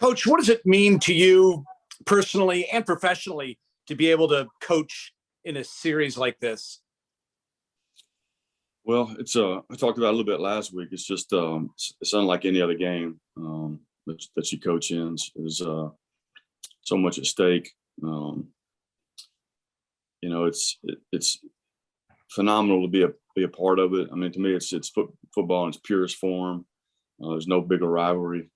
Coach, what does it mean to you personally and professionally to be able to coach in a series like this? Well, it's I talked about it a little bit last week. It's just it's unlike any other game that you coach in. There's so much at stake. It's phenomenal to be a part of it. I mean, to me, it's football in its purest form. There's no bigger rivalry.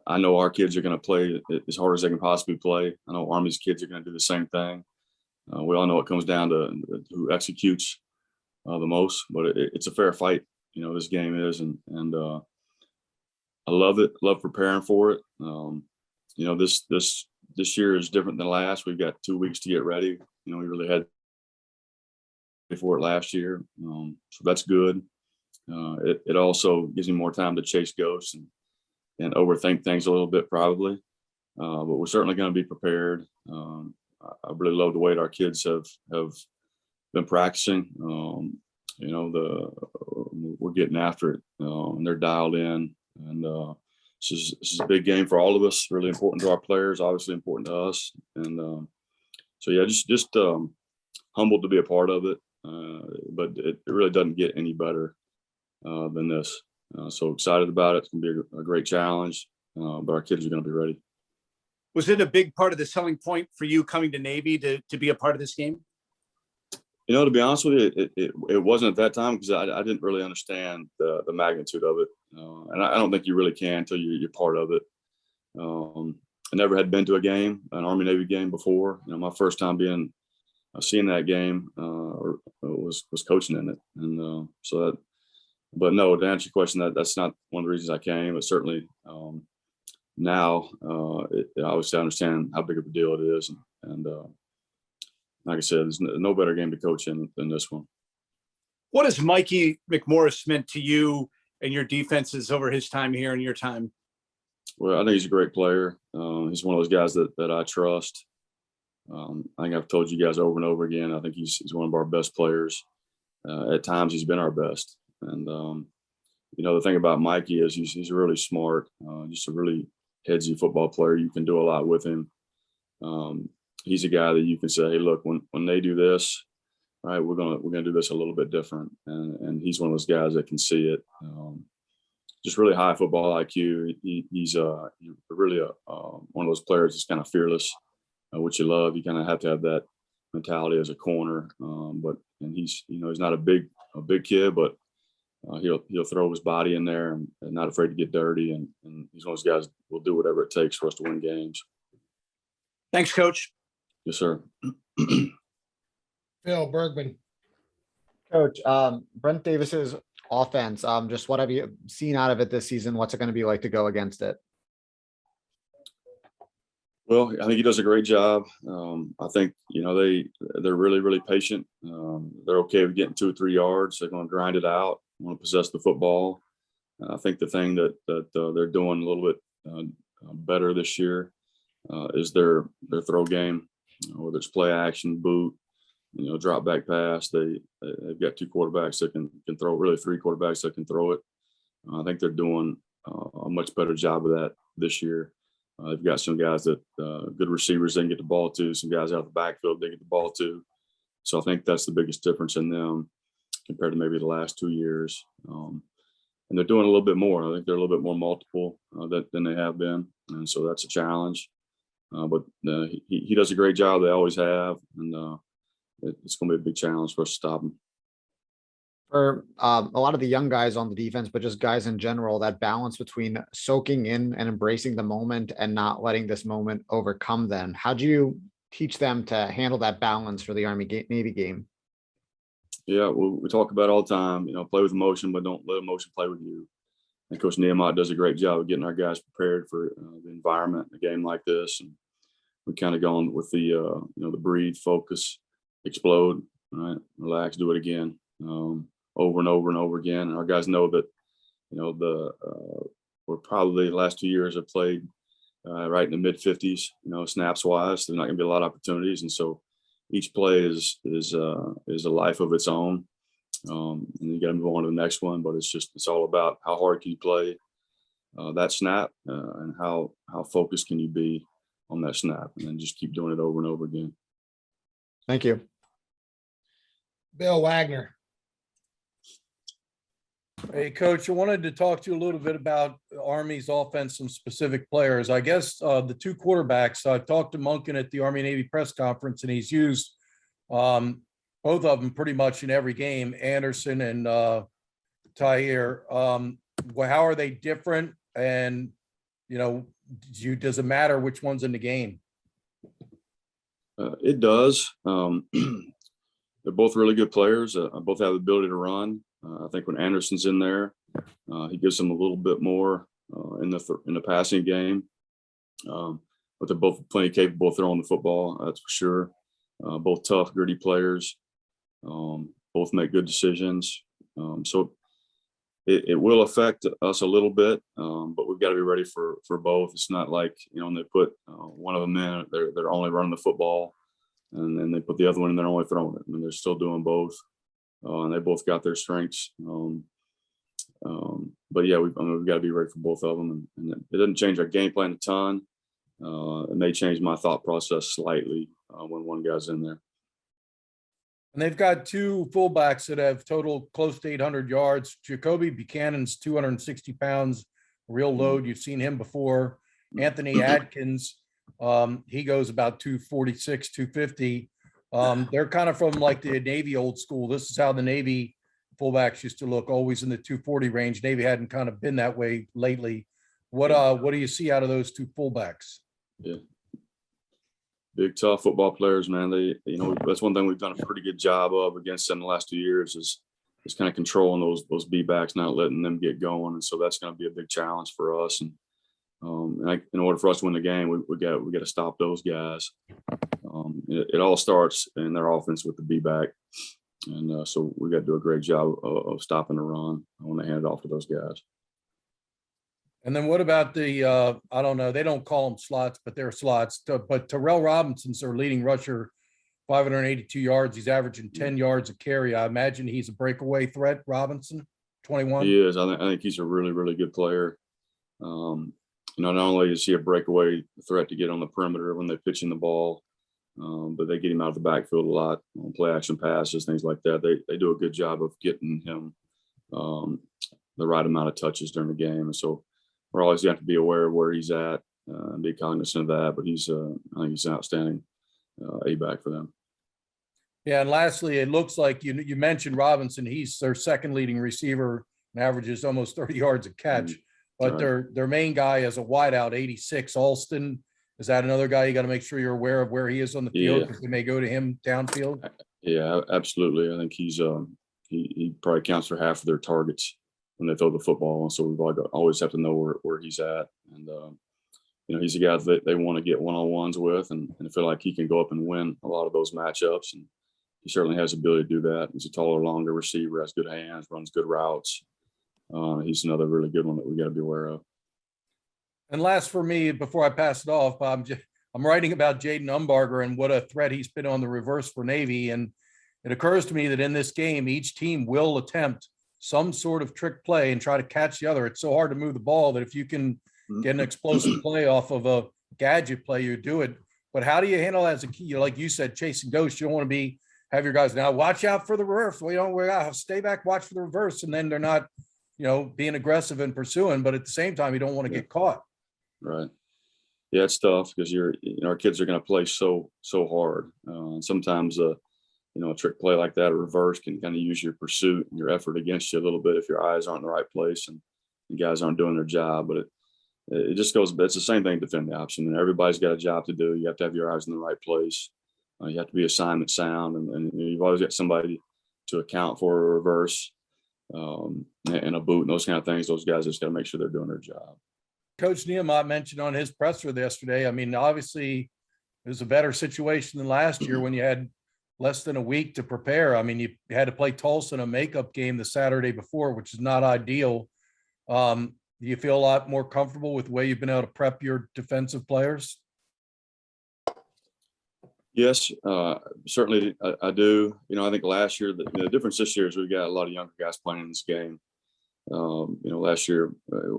I know our kids are going to play as hard as they can possibly play. I know Army's kids are going to do the same thing. We all know it comes down to who executes the most, but it's a fair fight. This game is, and I love it. Love preparing for it. This year is different than last. We've got 2 weeks to get ready. We really had for it last year, so that's good. It also gives me more time to chase ghosts and overthink things a little bit, probably. But we're certainly going to be prepared. I really love the way that our kids have been practicing. We're getting after it, and they're dialed in. And this is a big game for all of us. Really important to our players, obviously important to us. And so yeah, just humbled to be a part of it. But it really doesn't get any better than this. So excited about it. It's going to be a great challenge, but our kids are going to be ready. Was it a big part of the selling point for you coming to Navy to be a part of this game? To be honest with you, it wasn't at that time because I didn't really understand the magnitude of it. And I don't think you really can until you're part of it. I never had been to a game, an Army-Navy game before. My first time seeing that game was coaching in it. And but no, to answer your question, that's not one of the reasons I came. But certainly now, I obviously understand how big of a deal it is. And like I said, there's no better game to coach in than this one. What has Mikey McMorris meant to you and your defenses over his time here and your time? Well, I think he's a great player. He's one of those guys that I trust. I think I've told you guys over and over again, I think he's one of our best players. At times, he's been our best. And, the thing about Mikey is he's really smart, just a really headsy football player. You can do a lot with him. He's a guy that you can say, hey, look, when they do this, right, we're gonna do this a little bit different. And he's one of those guys that can see it. Just really high football IQ. He's really one of those players that's kind of fearless, which you love. You kind of have to have that mentality as a corner. And he's not a big kid, but he'll throw his body in there and not afraid to get dirty. And he's one of those guys that will do whatever it takes for us to win games. Thanks, Coach. Yes, sir. Phil Bergman. Coach, Brent Davis's offense, just what have you seen out of it this season? What's it going to be like to go against it? Well, I think he does a great job. I think, they're really, really patient. They're okay with getting 2 or 3 yards. They're going to grind it out, want to possess the football. I think the thing that they're doing a little bit better this year is their throw game, whether it's play action, boot, drop back pass. They've got 2 quarterbacks that can throw, really 3 quarterbacks that can throw it. I think they're doing a much better job of that this year. They've got some guys that good receivers they can get the ball to, some guys out of the backfield they get the ball to. So I think that's the biggest difference in them compared to maybe the last 2 years. And they're doing a little bit more. I think they're a little bit more multiple than they have been. And so that's a challenge. But he does a great job. They always have. And it's going to be a big challenge for us to stop him. For a lot of the young guys on the defense, but just guys in general, that balance between soaking in and embracing the moment and not letting this moment overcome them. How do you teach them to handle that balance for the Army-Navy game? Yeah, we talk about it all the time, play with emotion, but don't let emotion play with you. And Coach Nehemiah does a great job of getting our guys prepared for the environment, a game like this. And we kind of gone with the, the breathe, focus, explode, right? Relax, do it again. Over and over and over again. And our guys know that, we're probably the last 2 years have played right in the mid 50s, snaps wise. There's not going to be a lot of opportunities. And so each play is a life of its own. And you got to move on to the next one, but it's all about how hard can you play that snap and how focused can you be on that snap, and then just keep doing it over and over again. Thank you. Bill Wagner. Hey, Coach, I wanted to talk to you a little bit about Army's offense, some specific players. I guess the two quarterbacks, I talked to Monken at the Army Navy press conference, and he's used both of them pretty much in every game, Anderson and Tahir. How are they different? And, does it matter which one's in the game? It does. They're both really good players. Both have the ability to run. I think when Anderson's in there, he gives them a little bit more in the passing game. But they're both plenty capable of throwing the football. That's for sure. Both tough, gritty players. Both make good decisions. So it will affect us a little bit, but we've got to be ready for both. It's not like when they put one of them in, they're only running the football, and then they put the other one in, they're only throwing it. I mean, they're still doing both. And they both got their strengths. But yeah, we've got to be ready for both of them. And it doesn't change our game plan a ton. It may change my thought process slightly when one guy's in there. And they've got two fullbacks that have total close to 800 yards. Jacoby Buchanan's 260 pounds, real load. You've seen him before. Anthony Adkins, he goes about 246, 250. They're kind of from like the Navy old school. This is how the Navy fullbacks used to look, always in the 240 range. Navy hadn't kind of been that way lately. What do you see out of those two fullbacks? Yeah, big tough football players, man. That's one thing we've done a pretty good job of against them the last 2 years is kind of controlling those B backs, not letting them get going. And so that's going to be a big challenge for us. And in order for us to win the game, we got to stop those guys. It all starts in their offense with the B back, and so we got to do a great job of stopping the run when they hand it off to those guys. And then what about the I don't know, they don't call them slots, but they're slots. But Terrell Robinson's their leading rusher, 582 yards. He's averaging 10 yards a carry. I imagine he's a breakaway threat. Robinson, 21. He is. I think he's a really, really good player. Not only is he a breakaway threat to get on the perimeter when they're pitching the ball, but they get him out of the backfield a lot on play action passes, things like that. They do a good job of getting him the right amount of touches during the game. And so we're always going to have to be aware of where he's at and be cognizant of that. But I think he's an outstanding A-back for them. Yeah, and lastly, it looks like you mentioned Robinson. He's their second leading receiver and averages almost 30 yards a catch. But right. their main guy is a wideout, 86, Alston. Is that another guy you got to make sure you're aware of where he is on the field because they may go to him downfield? Yeah, absolutely. I think he probably counts for half of their targets when they throw the football, and so we've always have to know where he's at. And he's a guy that they want to get one-on-ones with, and feel like he can go up and win a lot of those matchups. And he certainly has the ability to do that. He's a taller, longer receiver, has good hands, runs good routes. He's another really good one that we got to be aware of. And last for me, before I pass it off, I'm writing about Jaden Umbarger and what a threat he's been on the reverse for Navy. And it occurs to me that in this game, each team will attempt some sort of trick play and try to catch the other. It's so hard to move the ball that if you can get an explosive play off of a gadget play, you do it. But how do you handle that as a key? Like you said, chasing ghosts, you don't want to have your guys now watch out for the reverse. We got to stay back, watch for the reverse. And then they're not, being aggressive and pursuing, but at the same time, you don't want to get caught. Right. Yeah, it's tough because our kids are going to play so hard. And sometimes a trick play like that, a reverse, can kind of use your pursuit and your effort against you a little bit if your eyes aren't in the right place and guys aren't doing their job. But it just goes. It's the same thing defend the option, and everybody's got a job to do. You have to have your eyes in the right place. You have to be assignment sound, and you've always got somebody to account for a reverse and a boot and those kind of things. Those guys just got to make sure they're doing their job. Coach Niemot mentioned on his presser yesterday, I mean, obviously it was a better situation than last year when you had less than a week to prepare. I mean, you had to play Tulsa in a makeup game the Saturday before, which is not ideal. Do you feel a lot more comfortable with the way you've been able to prep your defensive players? Yes, certainly I do. I think last year, the difference this year is we've got a lot of younger guys playing in this game. Last year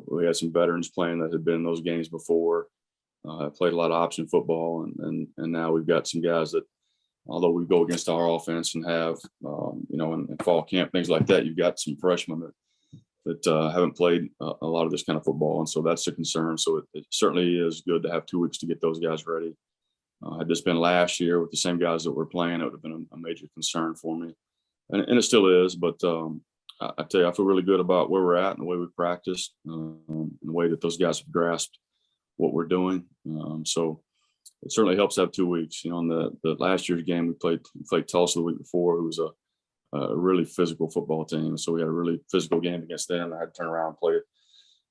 we had some veterans playing that had been in those games before. Played a lot of option football, and now we've got some guys that, although we go against our offense and have, in fall camp, things like that, you've got some freshmen that haven't played a lot of this kind of football. And so that's a concern. So it certainly is good to have 2 weeks to get those guys ready. Had this been last year with the same guys that were playing, it would have been a major concern for me. And it still is, but I tell you, I feel really good about where we're at and the way we practiced, and the way that those guys have grasped what we're doing. So it certainly helps to have 2 weeks. In the last year's game, we played Tulsa the week before. It was a really physical football team. So we had a really physical game against them. I had to turn around and play it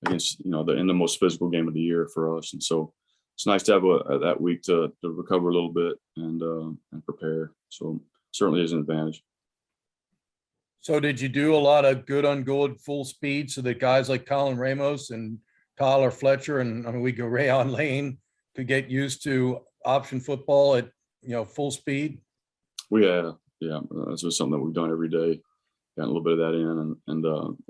against, the most physical game of the year for us. And so it's nice to have that week to recover a little bit and prepare. So certainly is an advantage. So did you do a lot of good on good full speed so that guys like Colin Ramos and Tyler Fletcher and we go Rayon Lane could get used to option football at full speed? We have, yeah, that's just something that we've done every day. Got a little bit of that in, and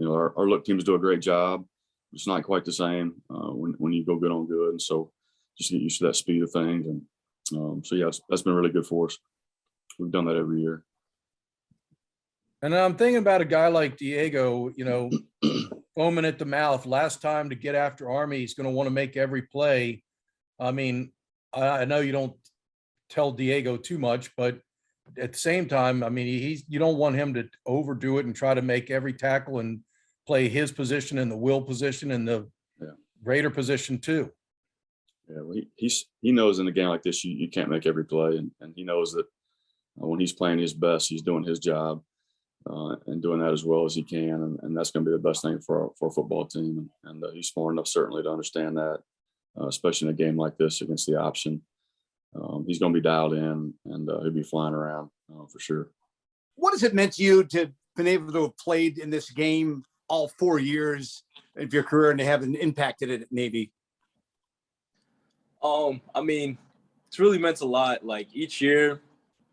our look teams do a great job. It's not quite the same when you go good on good, and so just get used to that speed of things. And so yeah, that's been really good for us. We've done that every year. And I'm thinking about a guy like Diego, foaming at the mouth. Last time to get after Army, he's going to want to make every play. I mean, I know you don't tell Diego too much, but at the same time, I mean, you don't want him to overdo it and try to make every tackle and play his position and the will position and the Raider position too. Yeah, well, he knows in a game like this, you can't make every play, and he knows that when he's playing his best, he's doing his job. And doing that as well as he can, and that's going to be the best thing for a football team. And he's smart enough certainly to understand that, especially in a game like this against the option. He's going to be dialed in, and he'll be flying around for sure. What has it meant to you to been able to have played in this game all 4 years of your career and to have an impacted it at Navy? I mean, it's really meant a lot. Like each year,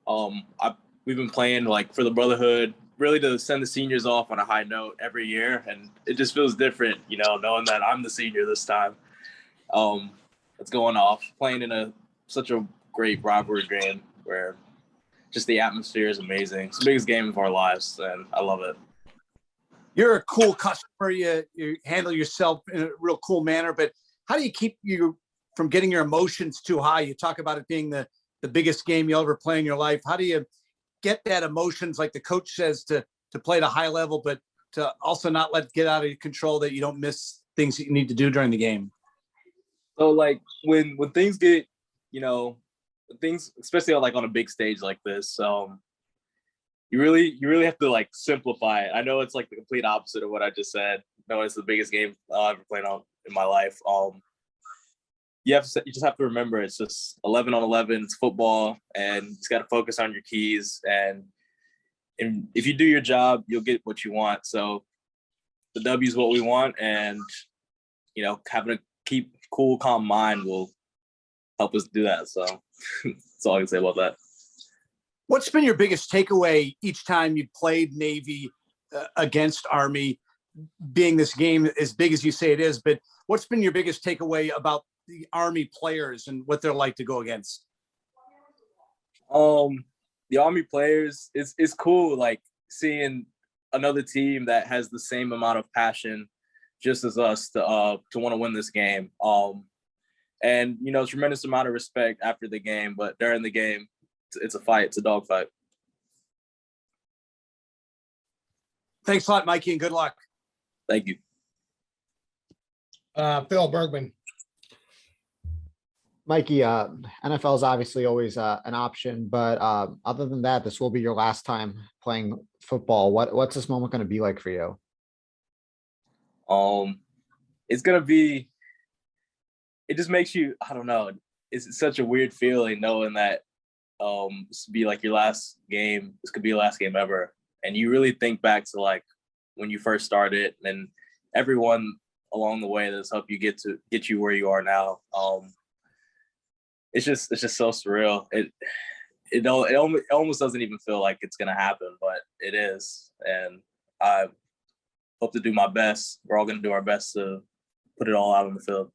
we've been playing like for the brotherhood, really to send the seniors off on a high note every year. And it just feels different, knowing that I'm the senior this time. It's going off, playing in such a great rivalry game where just the atmosphere is amazing. It's the biggest game of our lives, and I love it. You're a cool customer. You handle yourself in a real cool manner, but how do you keep you from getting your emotions too high? You talk about it being the biggest game you'll ever play in your life. How do you get that emotions, like the coach says, to play at a high level, but to also not let it get out of control, that you don't miss things that you need to do during the game? So like when things get, things, especially like on a big stage like this, you really have to like simplify it. I know it's like the complete opposite of what I just said. No, it's the biggest game I've ever played on in my life. You just have to remember it's just 11 on 11. It's football, and you just got to focus on your keys. And if you do your job, you'll get what you want. So the W is what we want, and having a keep cool, calm mind will help us do that. So that's all I can say about that. What's been your biggest takeaway each time you played Navy against Army, being this game as big as you say it is? But what's been your biggest takeaway about the Army players and what they're like to go against? The Army players, it's cool, like seeing another team that has the same amount of passion just as us to want to win this game. And tremendous amount of respect after the game, but during the game, it's a fight. It's a dog fight. Thanks a lot, Mikey, and good luck. Thank you. Phil Bergman. Mikey, NFL is obviously always an option, but other than that, this will be your last time playing football. What's this moment going to be like for you? It's going to be, it just makes you, I don't know, it's such a weird feeling knowing that this would be like your last game. This could be your last game ever. And you really think back to like when you first started and everyone along the way that's helped you get you where you are now. It's just so surreal. It almost doesn't even feel like it's gonna happen, but it is. And hope to do my best. We're all going to do our best to put it all out on the field.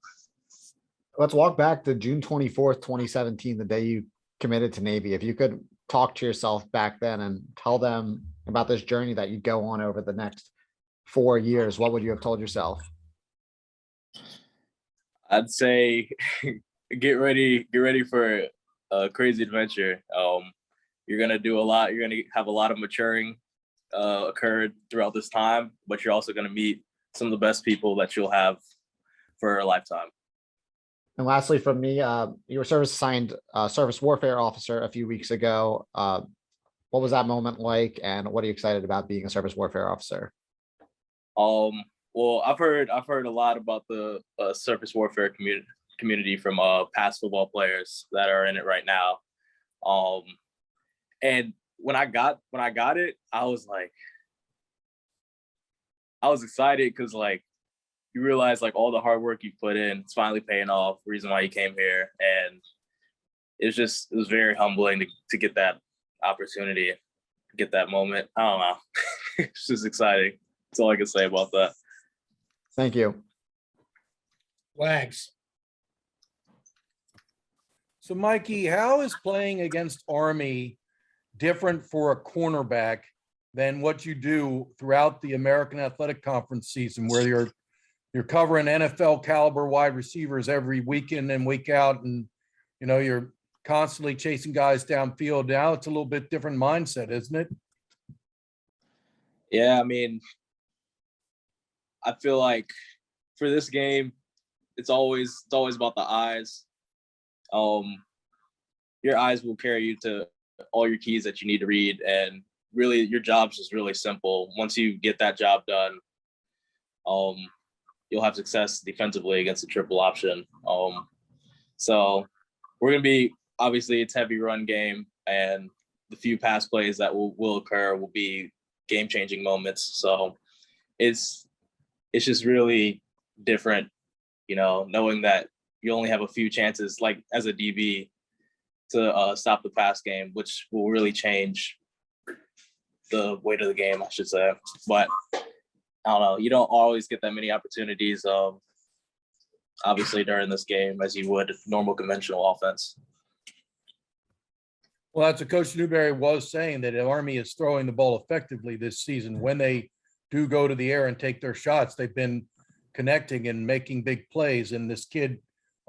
Let's walk back to June 24th, 2017, the day you committed to Navy. If you could talk to yourself back then and tell them about this journey that you go on over the next 4 years, what would you have told yourself? I'd say get ready for a crazy adventure. You're going to do a lot. You're going to have a lot of maturing occurred throughout this time, but you're also going to meet some of the best people that you'll have for a lifetime. And lastly, from me, you were service assigned service warfare officer a few weeks ago. What was that moment like, and what are you excited about being a service warfare officer? Well, I've heard a lot about the service warfare community from past football players that are in it right now. And when I got it, I was excited because like you realize like all the hard work you put in, it's finally paying off. Reason why you came here, and it was very humbling to get that opportunity, get that moment. I don't know, it's just exciting. That's all I can say about that. Thank you. Wags. So Mikey, how is playing against Army different for a cornerback than what you do throughout the American Athletic Conference season, where you're covering NFL caliber wide receivers every week in and week out, and you're constantly chasing guys downfield? Now it's a little bit different mindset, isn't it? Yeah, I mean, I feel like for this game, it's always about the eyes. Your eyes will carry you to all your keys that you need to read, and really your job's just really simple. Once you get that job done, you'll have success defensively against the triple option. So we're gonna be, obviously it's heavy run game, and the few pass plays that will occur will be game-changing moments. So it's just really different, knowing that you only have a few chances, like as a DB, to stop the pass game, which will really change the weight of the game, I should say. But I don't know, you don't always get that many opportunities, obviously during this game, as you would normal conventional offense. Well, that's what Coach Newberry was saying, that the Army is throwing the ball effectively this season. When they do go to the air and take their shots, they've been connecting and making big plays. And this kid,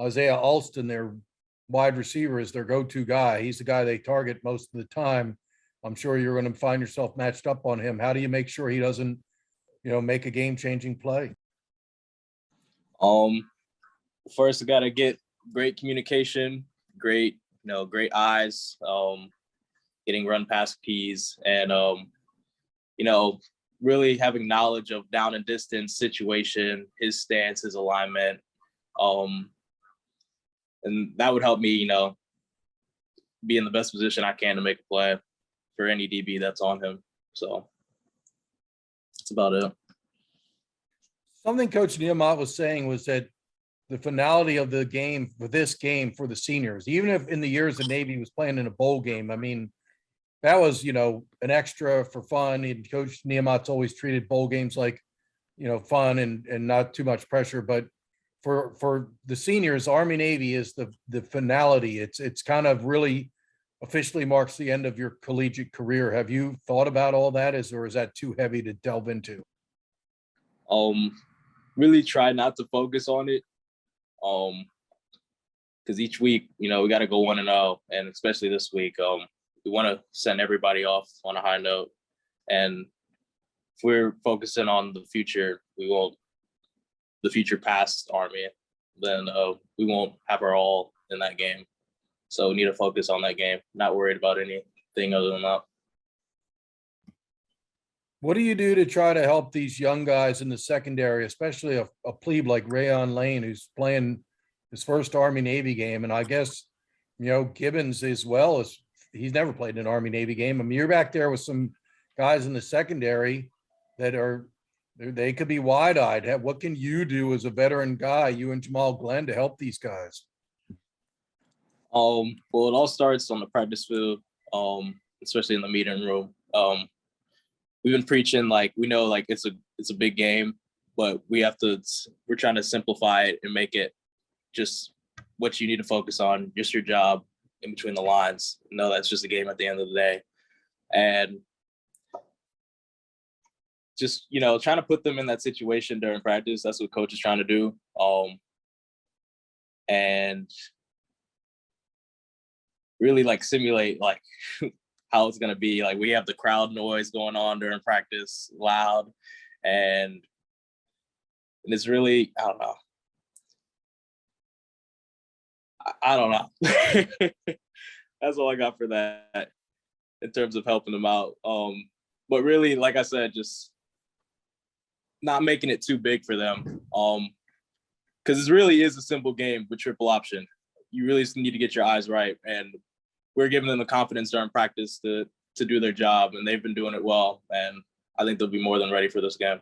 Isaiah Alston, their wide receiver, is their go-to guy. He's the guy they target most of the time. I'm sure you're going to find yourself matched up on him. How do you make sure he doesn't, make a game-changing play? First, I got to get great communication, great eyes, getting run past keys, and really having knowledge of down and distance situation, his stance, his alignment, and that would help me, be in the best position I can to make a play for any DB that's on him. So that's about it. Something Coach Niamat was saying was that the finality of the game for this game for the seniors, even if in the years the Navy was playing in a bowl game, I mean, that was, an extra for fun. And Coach Niamat's always treated bowl games like, fun and not too much pressure. But for the seniors, Army Navy is the finality. It's kind of really officially marks the end of your collegiate career. Have you thought about all that, or is that too heavy to delve into? Really try not to focus on it. Because each week, we got to go 1-0, and especially this week, we want to send everybody off on a high note. And if we're focusing on the future, the future past Army, then we won't have our all in that game. So we need to focus on that game, not worried about anything other than that. What do you do to try to help these young guys in the secondary, especially a plebe like Rayon Lane, who's playing his first Army Navy game? And I guess, Gibbons as well, as he's never played an Army Navy game. I mean, you're back there with some guys in the secondary that they could be wide-eyed. What can you do as a veteran guy, you and Jamal Glenn, to help these guys? Well, it all starts on the practice field, especially in the meeting room. we've been preaching, like, we know like it's a big game, but we're trying to simplify it and make it just what you need to focus on, just your job in between the lines. No, that's just a game at the end of the day. And just, trying to put them in that situation during practice. That's what coach is trying to do. And really like simulate like how it's going to be. Like we have the crowd noise going on during practice, loud, and it's really, I don't know. I don't know. That's all I got for that in terms of helping them out. But really, like I said, just not making it too big for them. Because it really is a simple game with triple option. You really just need to get your eyes right. And we're giving them the confidence during practice to do their job, and they've been doing it well. And I think they'll be more than ready for this game.